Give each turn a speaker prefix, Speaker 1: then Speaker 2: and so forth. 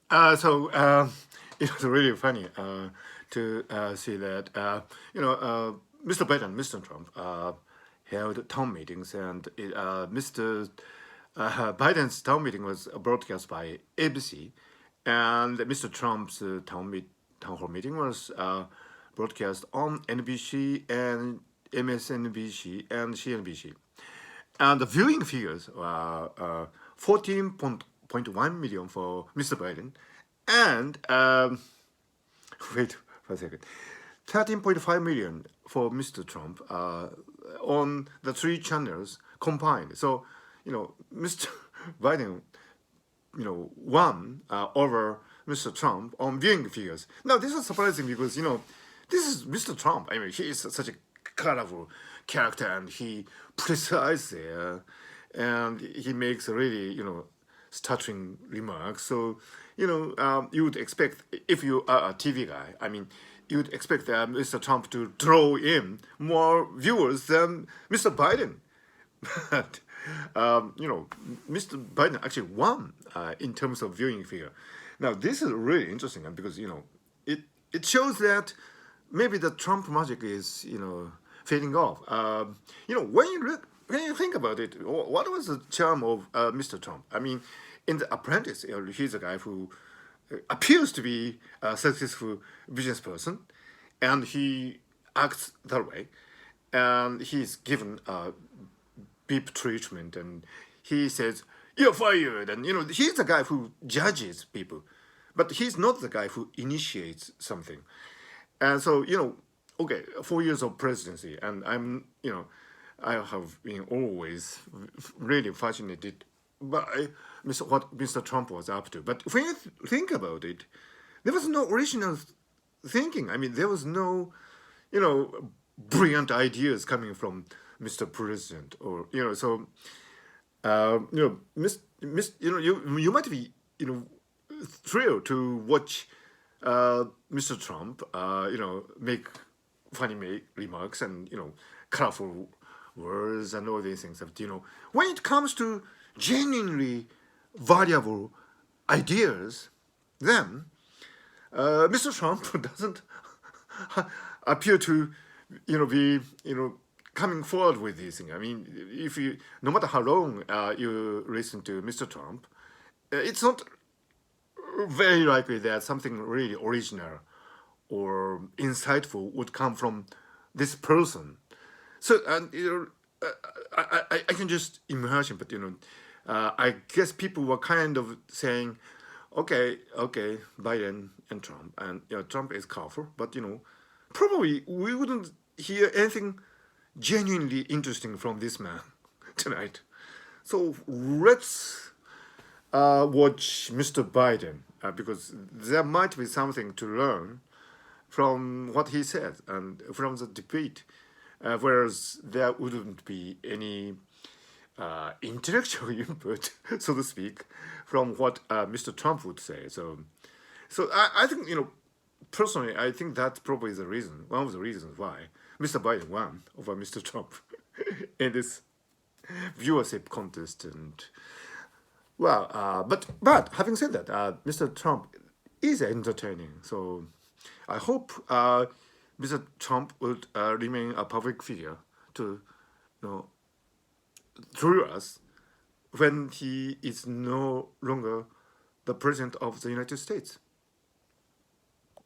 Speaker 1: It was really funny to see that Mr. Biden, Mr. Trump held town meetings, and Mr. Biden's town meeting was broadcast by ABC, and Mr. Trump's town hall meeting was broadcast on NBC and MSNBC and CNBC. And the viewing figures were 14.1 million for Mr. Biden and wait for a second, 13.5 million for Mr. Trump on the three channels combined. So, Mr. Biden, won over Mr. Trump on viewing figures. Now, this is surprising because, this is Mr. Trump. I mean, he is such a colorful character and he precise there and he makes really, stuttering remarks. So, you would expect, if you are a TV guy, I mean, you would expect Mr. Trump to draw in more viewers than Mr. Biden. But, Mr. Biden actually won in terms of viewing figure. Now, this is really interesting because, it shows that maybe the Trump magic is, fading off. When you think about it, what was the charm of Mr. Trump? I mean, in The Apprentice, he's a guy who appears to be a successful business person, and he acts that way, and he's given beep treatment, and he says, "You're fired," and he's the guy who judges people, but he's not the guy who initiates something. And so, okay, 4 years of presidency, and I have been always really fascinated by what Mr. Trump was up to. But when you think about it, there was no original thinking. I mean, there was no, brilliant ideas coming from Mr. President, or you might be thrilled to watch Mr. Trump, make funny remarks and colorful words and all these things. But when it comes to genuinely valuable ideas, then Mr. Trump doesn't appear to be coming forward with these things. I mean, if you no matter how long you listen to Mr. Trump, it's not very likely that something really original or insightful would come from this person. So, and I can just imagine, but I guess people were kind of saying, okay, Biden and Trump, and Trump is colorful, but probably we wouldn't hear anything genuinely interesting from this man tonight. So let's watch Mr. Biden because there might be something to learn from what he said and from the debate, whereas there wouldn't be any intellectual input, so to speak, from what Mr. Trump would say. So I think personally, I think that's probably the reason, one of the reasons why Mr. Biden won over Mr. Trump in this viewership contest. And well, but having said that, Mr. Trump is entertaining. So I hope Mr. Trump would remain a public figure to through us when he is no longer the president of the United States.